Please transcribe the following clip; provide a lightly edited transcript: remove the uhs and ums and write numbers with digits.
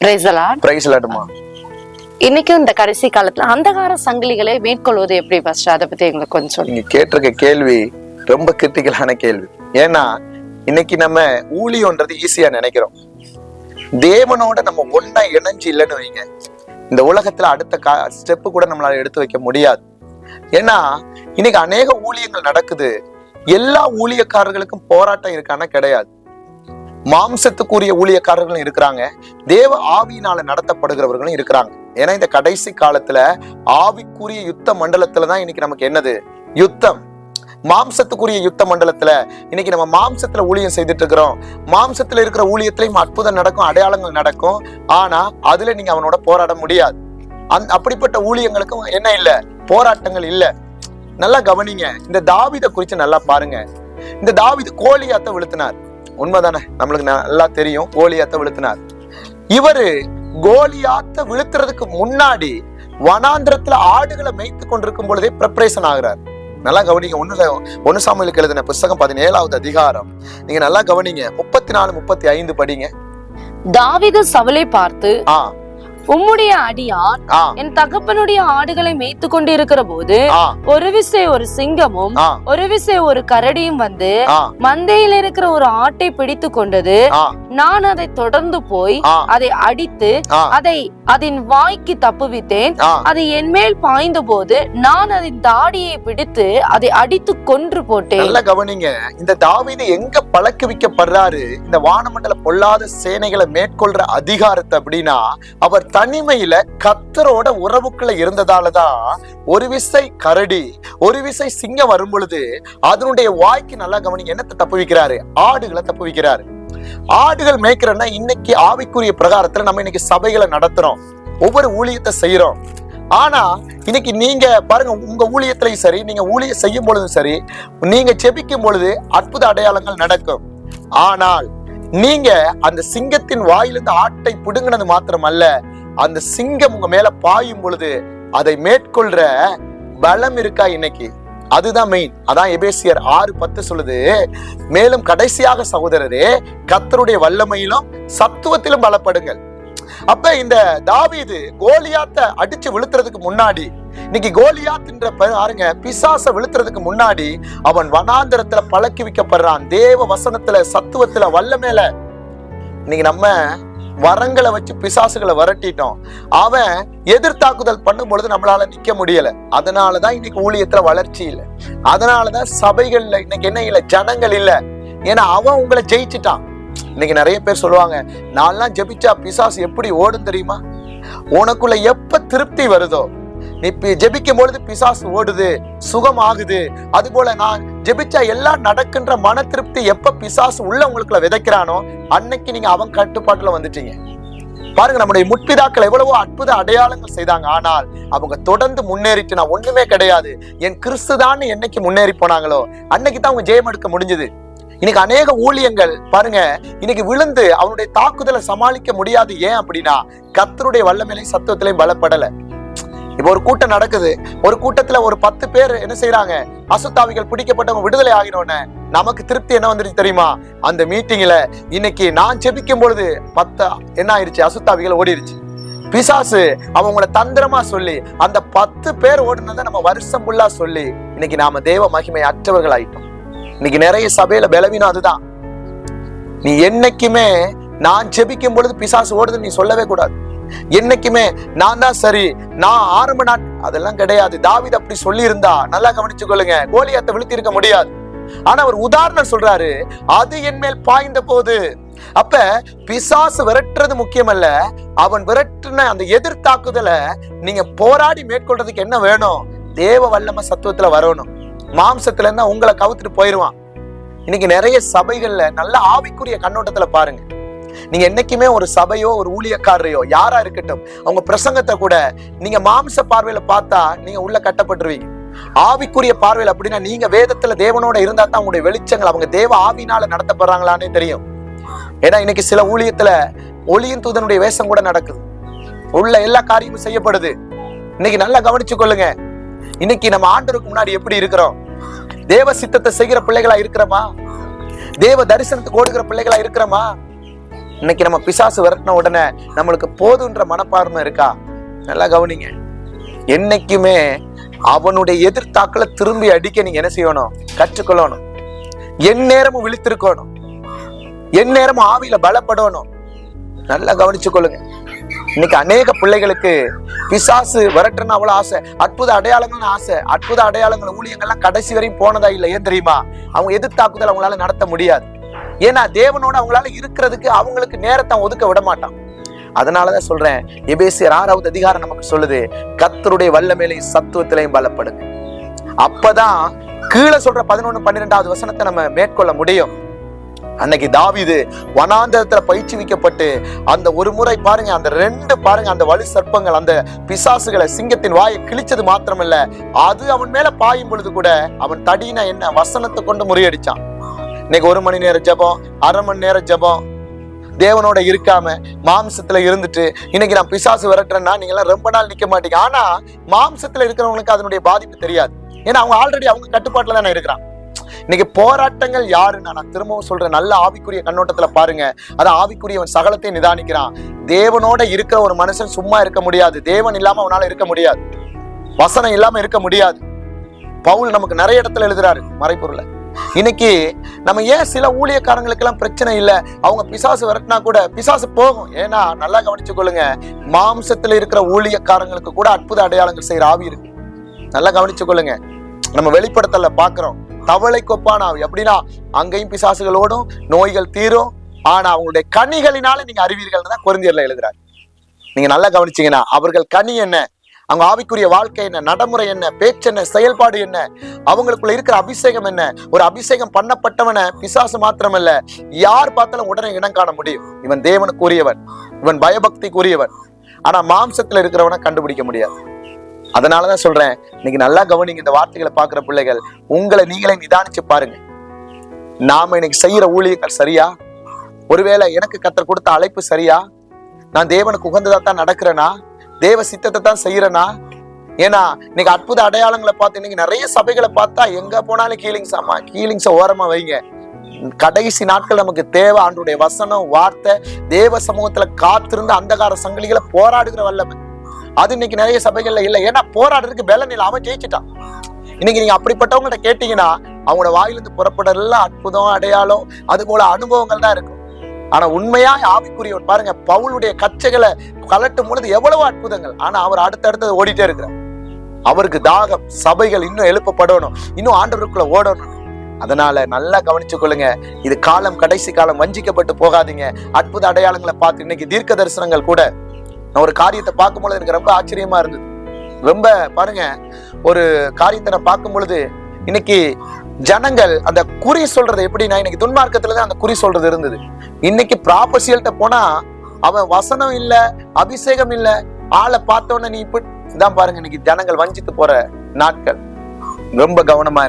Praise the Lord. Praise the Lord. இன்னைக்கும் இந்த கடைசி காலத்துல அந்தகார சங்கிலிகளை மேற்கொள்வது எப்படி பாஸ்டர், அதை பத்தி எங்களுக்கு கொஞ்சம் சொல்லுங்க. நீங்க கேட்டிருக்க கேள்வி ரொம்ப கிரிட்டிக்கலான கேள்வி. ஏன்னா இன்னைக்கு நம்ம ஊழியன்றது ஈஸியா நினைக்கிறோம். தேவனோட நம்ம ஒன்னா இணைஞ்சு இல்லைன்னு வைங்க, இந்த உலகத்துல அடுத்த ஸ்டெப்பு கூட நம்மளால எடுத்து வைக்க முடியாது. ஏன்னா இன்னைக்கு அநேக ஊழியங்கள் நடக்குது. எல்லா ஊழியக்காரர்களுக்கும் போராட்டம் இருக்கான்னா கிடையாது. மாம்சத்துக்குரிய ஊழியக்காரர்களும் இருக்கிறாங்க, தேவ ஆவியினால நடத்தப்படுகிறவர்களும் இருக்கிறாங்க. ஏன்னா இந்த கடைசி காலத்துல ஆவிக்குரிய யுத்த மண்டலத்துலதான் இன்னைக்கு நமக்கு என்னது யுத்தம். மாம்சத்துக்குரிய யுத்த மண்டலத்துல இன்னைக்கு நம்ம மாம்சத்துல ஊழியம் செய்துட்டு இருக்கிறோம். மாம்சத்துல இருக்கிற ஊழியத்திலையும் அற்புதம் நடக்கும், அடையாளங்கள் நடக்கும். ஆனா அதுல நீங்க அவனோட போராட முடியாது. அப்படிப்பட்ட ஊழியங்களுக்கும் என்ன இல்ல, போராட்டங்கள் இல்ல. நல்லா கவனிங்க, இந்த தாவீதை குறிச்சு நல்லா பாருங்க. இந்த தாவீது கோலியாத்தை விழுத்தினார், உண்மைதானே? நம்மளுக்கு நல்லா தெரியும் கோலியாத்தை விழுத்தினார். இவரு கோலியாத்தை விழுத்துறதுக்கு முன்னாடி வனாந்திரத்துல ஆடுகளை மேய்த்து கொண்டிருக்கும் பொழுதே ப்ரிப்பரேஷன் ஆகுறார். நல்லா கவனிங்க. ஒன்னு சாமுவேலுக்கு எழுதின புத்தகம் 17வது அதிகாரம் நீங்க நல்லா கவனிங்க. 34, 35 படிங்க. தாவீது சவுலை பார்த்து, உம்முடைய அடியான் என் தகப்பனுடைய ஆடுகளை மேய்த்து கொண்டு இருக்கிற போது ஒரு விசை ஒரு சிங்கமும் ஒரு விசை ஒரு கரடியும் வந்து மந்தையில் இருக்கிற ஒரு ஆட்டை பிடித்து கொண்டது. நான் அதை தொடர்ந்து போய் அதை அடித்து அதை அதன் வாய்க்கு தப்புவித்தேன். அது என் மேல் பாய்ந்த போது நான் அதன் தாடியை பிடித்து அதை அடித்து கொன்று போட்டேன். நல்லா கவனிங்க, இந்த தாவீது எங்க பழக்குவிக்கப்படுறாரு? இந்த வானமண்டல பொல்லாத சேனைகளை மேற்கொள்ற அதிகாரத்தை. அப்படின்னா அவர் தனிமையில கர்த்தரோட உறவுக்குள்ள இருந்ததாலதான் ஒரு விசை கரடி ஒரு விசை சிங்கம் வரும் பொழுது அதனுடைய வாய்க்கு, நல்லா கவனிங்க, என்னத்தை தப்பு வைக்கிறாரு? ஆடுகளை தப்பு வைக்கிறாரு. ஆடுகள் மேய்க்கிறன்னா இன்னைக்கு ஆவிக்குரிய பிரகாரத்துல நம்ம இன்னைக்கு சபைகளை நடத்துறோம், ஒவ்வொரு ஊழியத்தை செய்யறோம். ஆனா இன்னைக்கு நீங்க பாருங்க, உங்க ஊழியத்திலையும் சரி, நீங்க ஊழியம் செய்யும் பொழுதும் சரி, நீங்க ஜெபிக்கும் பொழுது அற்புத அடையாளங்கள் நடக்கும். ஆனால் நீங்க அந்த சிங்கத்தின் வாயிலிருந்து ஆட்டை புடுங்கினது மாத்திரமல்ல, அந்த சிங்கம் உங்க மேல பாயும் பொழுது அதை மேற்கொள்ற பலம் இருக்கா இன்னைக்கு? அதுதான் மெயின். அதான் எபேசியர் 6:10 சொல்லுது, மேலும் கடைசியாக சகோதரரே கர்த்தருடைய வல்லமையிலும் சத்துவத்திலும் பலப்படுங்கள். அப்ப இந்த தாவீது கோலியாத்தை அடிச்சு விழுத்துறதுக்கு முன்னாடி, இன்னைக்கு கோலியாத்ன்ற பாருங்க, பிசாச விழுத்துறதுக்கு முன்னாடி அவன் வனாந்தரத்துல பழக்கி வைக்கப்படுறான். தேவ வசனத்துல, சத்துவத்துல, வல்லமையில. இன்னைக்கு நம்ம வரங்களை வச்சு பிசாசுகளை விரட்டிட்டோம். அவன் எதிர்த்தாக்குதல் பண்ணும் பொழுது நம்மளால நிக்க முடியல. அதனாலதான் இன்னைக்கு ஊழியத்துல வளர்ச்சி இல்லை. அதனாலதான் சபைகள்ல இன்னைக்கு என்ன இல்ல, ஜனங்கள் இல்ல. ஏன்னா அவன் உங்களை ஜெயிச்சுட்டான். இன்னைக்கு நிறைய பேர் சொல்லுவாங்க, நான்லாம் ஜெபிச்சா பிசாசு எப்படி ஓடும் தெரியுமா? உனக்குள்ள எப்ப திருப்தி வருதோ, நீ ஜெபிக்கும் பொழுது பிசாசு ஓடுது, சுகம் ஆகுது. அது போல நான் ஜெபிச்சா எல்லாம் நடக்கின்ற மன திருப்தி எப்ப பிசாசு உள்ள உங்களுக்குள்ள விதைக்கிறானோ அன்னைக்கு நீங்க அவன் கட்டுப்பாட்டுல வந்துட்டீங்க. பாருங்க, நம்முடைய முற்பிதாக்கள் எவ்வளவோ அற்புத அடையாளங்கள் செய்தாங்க. ஆனால் அவங்க தொடர்ந்து முன்னேறிட்டு நான் ஒண்ணுமே கிடையாது, என் கிறிஸ்துதான் என்னைக்கு முன்னேறி போனாங்களோ அன்னைக்கு தான் அவங்க ஜெயம் எடுக்க முடிஞ்சது. இன்னைக்கு அநேக ஊழியங்கள் பாருங்க, இன்னைக்கு விழுந்து அவனுடைய தாக்குதலை சமாளிக்க முடியாது. ஏன் அப்படின்னா கர்த்தருடைய வல்லமையிலையும் சத்துவத்திலையும் பலப்படல. இப்ப ஒரு கூட்டம் நடக்குது, ஒரு கூட்டத்துல ஒரு 10 பேர் என்ன செய்யறாங்க, அசுத்தாவிகள் பிடிக்கப்பட்டவங்க விடுதலை ஆகினோன்னு நமக்கு திருப்தி என்ன வந்துருச்சு தெரியுமா? அந்த மீட்டிங்ல இன்னைக்கு நான் ஜெபிக்கும் பொழுது 10 என்ன ஆயிருச்சு, அசுத்தாவிகள் ஓடிருச்சு. பிசாசு அவங்கள தந்திரமா சொல்லி அந்த 10 பேர் ஓடுனதை நம்ம வருஷம் ஃபுல்லா சொல்லி இன்னைக்கு நாம தேவ மகிமை அற்றவர்கள் ஆயிட்டோம். இன்னைக்கு நிறைய சபையில பலவீனம் அதுதான். நீ என்னைக்குமே நான் ஜெபிக்கும் பொழுது பிசாசு ஓடுதுன்னு நீ சொல்லவே கூடாது. என்னைக்குமே நான் தான் சரி, நான் ஆரம்ப நாட், அதெல்லாம் கிடையாது. தாவீது அப்படி சொல்லி இருந்தா நல்லா கவனிச்சு கொள்ளுங்க, கோலியாத்தை விழுத்தி இருக்க முடியாது. ஆனா ஒரு உதாரணம் சொல்றாரு, அது என் மேல் பாய்ந்த போது. அப்ப பிசாசு விரட்டுறது முக்கியம் அல்ல, அவன் விரட்டுன அந்த எதிர்த்தாக்குதலை நீங்க போராடி மேற்கொள்றதுக்கு என்ன வேணும்? தேவ வல்லமை சத்துவத்துல வரணும். மாம்சத்துல இருந்தா உங்களை கவுத்துட்டு போயிருவான். இன்னைக்கு நிறைய சபைகள்ல நல்ல ஆவிக்குரிய கண்ணோட்டத்துல பாருங்க, நீங்க என்னைக்குமே ஒரு சபையோ ஒரு ஊழியக்காரரையோ யாரா இருக்கட்டும், அவங்க பிரசங்கத்தை கூட நீங்க மாம்ச பார்வையில பார்த்தா நீங்க உள்ள கட்டப்பட்டுருவீங்க. ஆவிக்குரிய பார்வையில அப்படின்னா நீங்க வேதத்துல தேவனோட இருந்தா தான் உங்களுடைய வெளிச்சங்கள் அவங்க தேவ ஆவினால நடத்தப்படுறாங்களானே தெரியும். ஏன்னா இன்னைக்கு சில ஊழியத்துல ஒளியின் தூதனுடைய வேஷம் கூட நடக்குது, உள்ள எல்லா காரியமும் செய்யப்படுது. இன்னைக்கு நல்லா கவனிச்சு கொள்ளுங்க, இன்னைக்கு நம்ம ஆண்டவருக்கு முன்னாடி எப்படி இருக்கிறோம்? தேவ சித்தத்தை செய்கிற பிள்ளைகளா இருக்கிறோமா? தேவ தரிசனத்துக்கு ஓடுகிற பிள்ளைகளா இருக்கிறோமா? இன்னைக்கு நம்ம பிசாசு விரட்டின உடனே நம்மளுக்கு போதுன்ற மனப்பான்மை இருக்கா? நல்லா கவனிங்க. என்னைக்குமே அவனுடைய எதிர்த்தாக்களை திரும்பி அடிக்க நீங்க என்ன செய்யணும்? கற்றுக்கொள்ளணும். எந்நேரமும் விழித்திருக்கணும். எந்நேரமும் ஆவியில பலப்படணும். நல்லா கவனிச்சு கொள்ளுங்க. இன்னைக்கு அநேக பிள்ளைகளுக்கு பிசாசு விரட்டுன்னு அவ்வளவு ஆசை, அற்புத அடையாளங்கள்னு ஆசை. அற்புத அடையாளங்கள் ஊழியங்கள்லாம் கடைசி வரையும் போனதா இல்லை. ஏன் தெரியுமா? அவங்க எதிர்த்தாக்குதல் அவங்களால நடத்த முடியாது. ஏன்னா தேவனோட அவங்களால இருக்கிறதுக்கு அவங்களுக்கு நேரத்தை ஒதுக்க விட மாட்டான். அதனாலதான் சொல்றேன், எபேசியர் 6வது அதிகாரம் நமக்கு சொல்லுது, கர்த்தருடைய வல்லமையிலையும் சத்துவத்திலையும் பலப்படுங்க. அப்பதான் கீழே சொல்ற 11, 12வது வசனத்தை நம்ம மேற்கொள்ள முடியும். அன்னைக்கு தாவீது வனாந்தரத்துல பயிற்சிவிக்கப்பட்டு அந்த ஒரு முறை பாருங்க, அந்த 2 பாருங்க, அந்த வலு சர்ப்பங்கள் அந்த பிசாசுகளை சிங்கத்தின் வாயை கிழிச்சது மாத்திரமல்ல, அது அவன் மேல பாயும் பொழுது கூட அவன் தடியின என்ன வசனத்தை கொண்டு முறியடிச்சான். இன்னைக்கு 1 மணி நேரம் ஜெபம், 1/2 மணி நேரம் ஜெபம், தேவனோட இருக்காம மாம்சத்துல இருந்துட்டு இன்னைக்கு நான் பிசாசு விரட்டுறேன்னா நீங்க எல்லாம் ரொம்ப நாள் நிக்க மாட்டீங்க. ஆனா மாம்சத்துல இருக்கிறவங்களுக்கு அதனுடைய பாதிப்பு தெரியாது. ஏன்னா அவங்க ஆல்ரெடி அவங்க கட்டுப்பாட்டுல தானே இருக்கிறான். இன்னைக்கு போராட்டங்கள் யாருன்னா, நான் திரும்பவும் சொல்றேன், நல்ல ஆவிக்குரிய கண்ணோட்டத்துல பாருங்க, அது ஆவிக்குரியவன் சகலத்தை நிதானிக்கிறான். தேவனோட இருக்கிற ஒரு மனுஷன் சும்மா இருக்க முடியாது. தேவன் இல்லாம அவனால இருக்க முடியாது. வசனம் இல்லாம இருக்க முடியாது. பவுல் நமக்கு நிறைய இடத்துல எழுதுறாரு மறைப்பொருளை. இன்னைக்கு நம்ம ஏன் சில ஊழியக்காரங்களுக்கு எல்லாம் பிரச்சனை இல்லை, அவங்க பிசாசு விரட்டினா கூட பிசாசு போகும். ஏன்னா நல்லா கவனிச்சு கொள்ளுங்க, மாம்சத்துல இருக்கிற ஊழியக்காரங்களுக்கு கூட அற்புத அடையாளங்கள் செய்யற ஆவி இருக்கு. நல்லா கவனிச்சு கொள்ளுங்க. நம்ம வெளிப்படுத்தல பாக்குறோம், தவளை கொப்பான ஆவி. அப்படின்னா அங்கேயும் பிசாசுகளோடும் நோய்கள் தீரும், ஆனா அவங்களுடைய கனிகளினால நீங்க அறிவீர்கள் தான் கொரிந்தியர்ல எழுதுறாரு. நீங்க நல்லா கவனிச்சீங்கன்னா அவர்கள் கனி என்ன, அவங்க ஆவிக்குரிய வாழ்க்கை என்ன, நடைமுறை என்ன, பேச்சு என்ன, செயல்பாடு என்ன, அவங்களுக்குள்ள இருக்கிற அபிஷேகம் என்ன. ஒரு அபிஷேகம் பண்ணப்பட்டவனை பிசாசு மாத்திரமல்ல, யார் பார்த்தாலும் உடனே இடம் காண முடியும். இவன் தேவனுக்குரியவன், இவன் பயபக்திக்குரியவன். ஆனா மாம்சத்துல இருக்கிறவனை கண்டுபிடிக்க முடியாது. அதனாலதான் சொல்றேன், இன்னைக்கு நல்லா கவனிங்க. இந்த வார்த்தைகளை பாக்குற பிள்ளைகள், உங்களை நீங்களே நிதானிச்சு பாருங்க. நாம இன்னைக்கு செய்யற ஊழியர்கள் சரியா? ஒருவேளை எனக்கு கர்த்தர் கொடுத்த அழைப்பு சரியா? நான் தேவனுக்கு உகந்ததா தான் நடக்கிறேனா? தேவ சித்தத்தை தான் செய்யறேனா? ஏன்னா இன்னைக்கு அற்புத அடையாளங்களை பார்த்து இன்னைக்கு நிறைய சபைகளை பார்த்தா எங்க போனாலும் ஹீலிங்ஸ். ஆமா, ஹீலிங்ஸை ஓரமா வைங்க. கடைசி நாட்கள் நமக்கு தேவை ஆண்டுடைய வசனம், வார்த்தை, தேவ சமூகத்துல காத்திருந்து அந்தகார சங்கிலிகளை போராடுகிற வல்லமை. அது இன்னைக்கு நிறைய சபைகள்ல இல்லை. ஏன்னா போராடுறதுக்கு பலன் இல்லை, அவன் ஜெயிச்சுட்டான். இன்னைக்கு நீங்க அப்படிப்பட்டவங்கள்ட்ட கேட்டீங்கன்னா அவங்களோட வாயிலிருந்து புறப்படலாம் அற்புதம், அடையாளம், அது போல அனுபவங்கள் தான் இருக்கும். ஆனா உண்மையா ஆவிக்குரியவன் பாருங்க, பவுலுடைய கச்சைகளை கலட்டும் பொழுது எவ்வளவு அற்புதங்கள். ஆனா அவர் அடுத்தடுத்தது ஓடிட்டே இருக்கிறார். அவருக்கு தாகம், சபைகள் இன்னும் எழுப்பப்படணும், இன்னும் ஆண்டவருக்குள்ள ஓடணும். அதனால நல்லா கவனிச்சு கொள்ளுங்க. இது காலம், கடைசி காலம். வஞ்சிக்கப்பட்டு போகாதீங்க. அற்புத அடையாளங்களை பார்த்து இன்னைக்கு தீர்க்க தரிசனங்கள் கூட, நான் ஒரு காரியத்தை பார்க்கும் பொழுது எனக்கு ரொம்ப ஆச்சரியமா இருந்தது. ரொம்ப பாருங்க, ஒரு காரியத்தை நான் பார்க்கும் பொழுது இன்னைக்கு ஜனங்கள் அந்த குறி சொல்றது எப்படின்னா, இன்னைக்கு துன்மார்க்கத்துலதான் அந்த குறி சொல்றது இருந்தது. இன்னைக்கு ப்ராபசியல்ட்ட போனா அவன் வசனம் இல்ல, அபிஷேகம் இல்ல, ஆளை பார்த்தோன்னே நீ இப்படி தான் பாருங்க. இன்னைக்கு ஜனங்கள் வஞ்சித்து போற நாட்கள். ரொம்ப கவனமா இருக்கு.